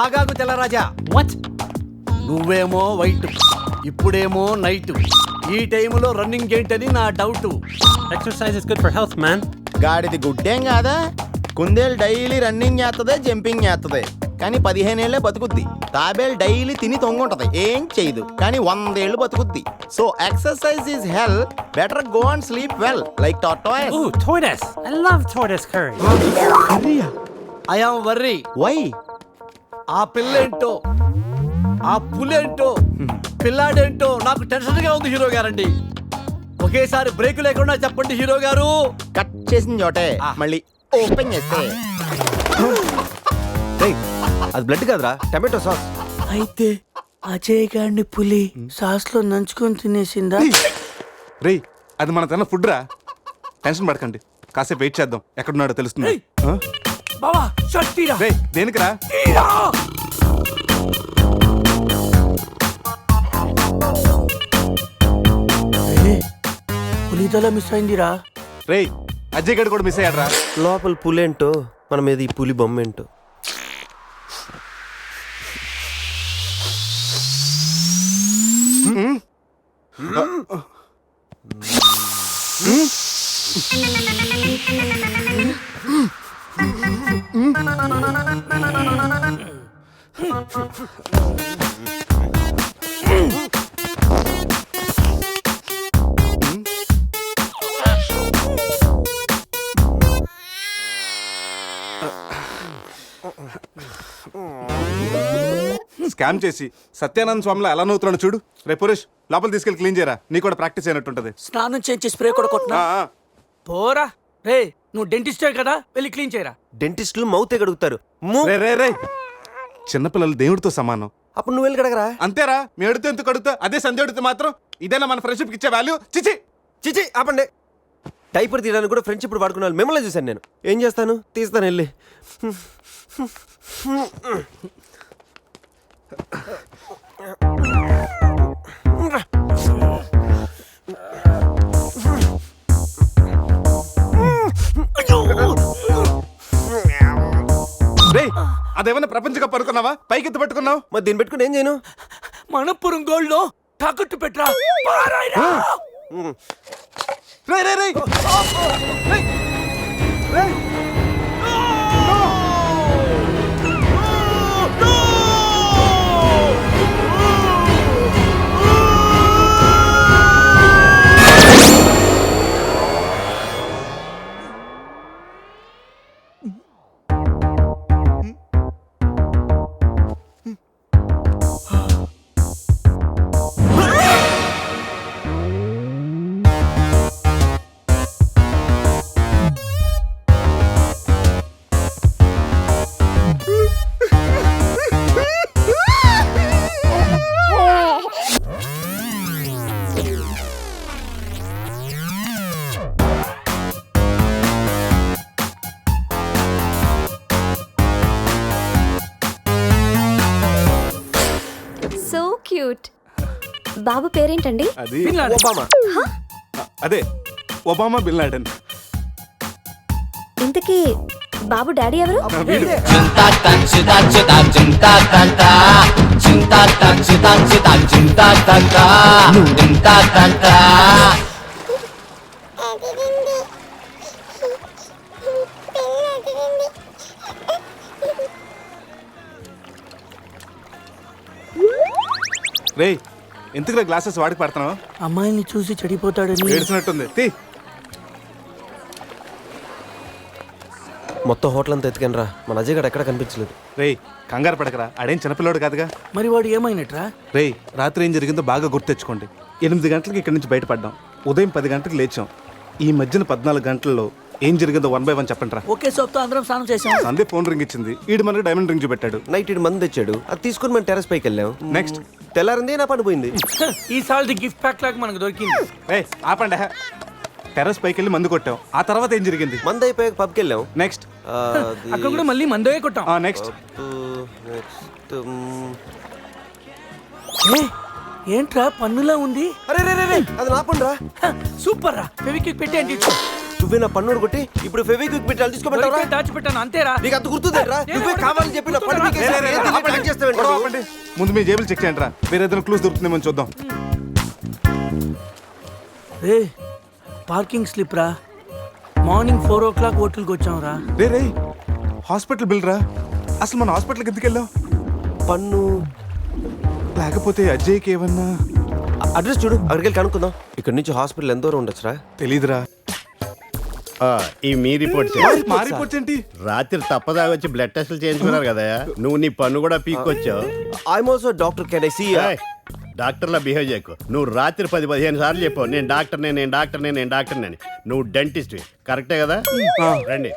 ఆగాగు తెల్లరాజా. వాట్? నువ్వేమో వైట్, ఇప్పుడేమో నైట్. ఈ టైంలో రన్నింగ్ ఏంటని నా doubt. Exercise is good for health, man. గాడిది గుడ్డేం కాదా? కుందేలు డైలీ రన్నింగ్ చేస్తుంది, జంపింగ్ చేస్తుంది, కానీ 15 ఏళ్లే బతుకుద్ది. తాబేలు డైలీ తిని తొంగుంటది, ఏం చేయదు, కానీ 100 ఏళ్ళు బతుకుద్ది. So exercise is health, better go and sleep well like tortoise. Ooh, tortoise. I love tortoise curry. I am worry. Why? ఆ పిల్లేంటో, ఆ పులేంటో, పిల్లాడేంటో నాకు టెన్షన్ గా ఉంది హీరో గారండి. ఒకేసారి బ్రేక్ లేకుండా చెప్పండి హీరో గారు. కట్ చేసిన చోటే మళ్ళీ ఓపెన్ చేస్తే అది బ్లడ్ కాదురా, టమాటో సాస్. అయితే అజయ్ గారిని పులి సాస్ లో నంచుకొని తినేసిందా? రేయ్, అది మన తన ఫుడ్ రా. టెన్షన్ పడకండి, కాసేపు వెయిట్ చేద్దాం, ఎక్కడున్నాడో తెలుస్తుంది. బావా షర్ట్ తీరా. రేయ్, దేనికిరా? తీరా. పులితల మిస్ అయిందిరా. రేయ్, అజయ్ గడ్ కూడా మిస్ అయ్యాడ్రా. లోపల పులేంటో మన మీద ఈ పులి బొమ్మ ఏంటో. స్కామ్ చేసి సత్యానంద స్వామిలో ఎలా నవ్వుతున్నాడు చూడు. రే పురేష్, లోపల తీసుకెళ్ళి క్లీన్ చేయరా, నీ కూడా ప్రాక్టీస్ అయినట్టుంటది. స్నానం చేయించి స్ప్రే కూడా కొట్టినా పోరా. రే నువ్వు డెంటిస్టే కదా, వెళ్ళి క్లీన్ చేయరా. డెంటిస్టులు మౌతే గడుగుతారు. రే రే రే, చిన్నపిల్లలు దేవుడితో సమానం. అప్పుడు నువ్వు వెళ్ళి కడగరా. అంతేరా, మీ అడితే ఎందుకు అడుగుతా, అదే సంధ్య అడిగితే మాత్రం ఇదేనా మన ఫ్రెండ్షిప్ ఇచ్చే వాల్యూ? చిచి చిచి ఆపండి. డైపర్ తీయడానికి కూడా ఫ్రెండ్స్ ఇప్పుడు వాడుకున్నాను. మిమ్మల్ని చూశాను నేను. ఏం చేస్తాను, తీస్తాను వెళ్ళి. రే, అదేమన్నా ప్రపంచ కప్ అనుకున్నావా? పైకి ఎత్తు పట్టుకున్నావు. మరి దీన్ని పెట్టుకుని ఏం చేయను? మనపురం గోల్డ్ లో తాకట్టు పెట్టరా. పారాయిరా. రే రే రే రే రే. బాబు పేరేంటండి? అది ఒబామా. అదే ఒబామా బిన్ లాడెన్. ఇంతకీ బాబు డాడీ ఎవరు? రే, ఎందుకు గ్లాసెస్ వాడికి పడుతున్నావు? అమ్మాయిని చూసి చెడిపోతాడని ఏడ్చినట్టుంది. తీ. మొత్తం హోటల్ అంతా ఎత్తుకాను రా, మన అజయ్ గడ ఎక్కడ కనిపించలేదు. రే, కంగారు పడకరా, ఆడేం చిన్నపిల్లోడు కాదుగా. మరి వాడు ఏమైనట్రా? రే, రాత్రి ఏం జరిగిందో బాగా గుర్తు తెచ్చుకోండి. 8 గంటలకు ఇక్కడి నుంచి బయటపడ్డాం, ఉదయం 10 గంటలకు లేచాం. ఈ మధ్యన 14 గంటల్లో ఏం జరిగిందో 1 by 1 చెప్పండి రా. ఒకే సోప్తో అందరం స్నానం చేసాం. సందే ఫోన్ రింగ్ ఇచ్చింది, ఈడు మనకి డైమండ్ రింగ్ చూపెట్టాడు. నైట్ ఇటు మంది తెచ్చాడు, అది తీసుకుని మనం టెర్రస్ పైకి వెళ్ళాం. నెక్స్ట్ తెల్లారింది నా పని పోయింది. ఈ సాల్ది గిఫ్ట్ ప్యాక్ లాగా మనకు దొరికింది. ఏ ఆపండి, టెర్రస్ పైకి వెళ్ళి మందు కొట్టాం. ఆ తర్వాత ఏం జరిగింది? మంది అయిపోయాక పబ్కి వెళ్ళాం. నెక్స్ట్ అక్కడ కూడా మళ్ళీ మందే కొట్టాం. నెక్స్ట్ ఏంట్రా పన్నులా ఉంది? అరే రే రే, అది నా పని రా. సూపర్ రా, ఫెవిక్విక్ పెట్టి అంటించు. నువ్వే నా పన్ను కొట్టి ఇప్పుడు ఫెవిక్విక్ పెట్టాలి తీసుకోమంటావా దొరికితే దాచిపెట్టాను అంతేరా నీకు అంత గుర్తుందేట్రా నువ్వే కావాలని చెప్పి నా పన్ను పీకేసి ఏం తెలియదు ప్లాన్ చేస్తావేంటి గొడవ నువ్వు? ఆపండి. ముందు మీ జేబులు చెక్ చేయండి రా వేరే ఏదైనా క్లూస్ దొరుకుతుందేమో చూద్దాం రే పార్కింగ్ స్లిప్ రా మార్నింగ్ 4 o'clock హోటల్కి వచ్చాం రా. రే రే హాస్పిటల్ బిల్ రా అసలు మన హాస్పిటల్కి ఎందుకు వెళ్ళావు పన్ను లేకపోతే అజయ్కి ఏమన్నా అడ్రస్ చూడు అక్కడికి వెళ్ళి కనుక్కుందాం ఇక్కడ నుంచి హాస్పిటల్ ఎంత దూరం ఉండొచ్చురా తెలీదురా ఈ మీ రిపోర్ట్ మా రిపోర్ట్స్ ఏంటి రాత్రి తప్పదాగా వచ్చి బ్లడ్ టెస్టులు చేయించుకున్నారు కదా నువ్వు నీ పన్ను కూడా పీక్కొచ్చావు I'm also doctor can I see ఏయ్, డాక్టర్లా బిహేవ్ చేయకు నువ్వు రాత్రి 10-15 సార్లు చెప్పావు నేను డాక్టర్నే నేను డాక్టర్నే నేను డాక్టర్నే అని. నువ్వు డెంటిస్ట్ కరెక్టే కదా రండి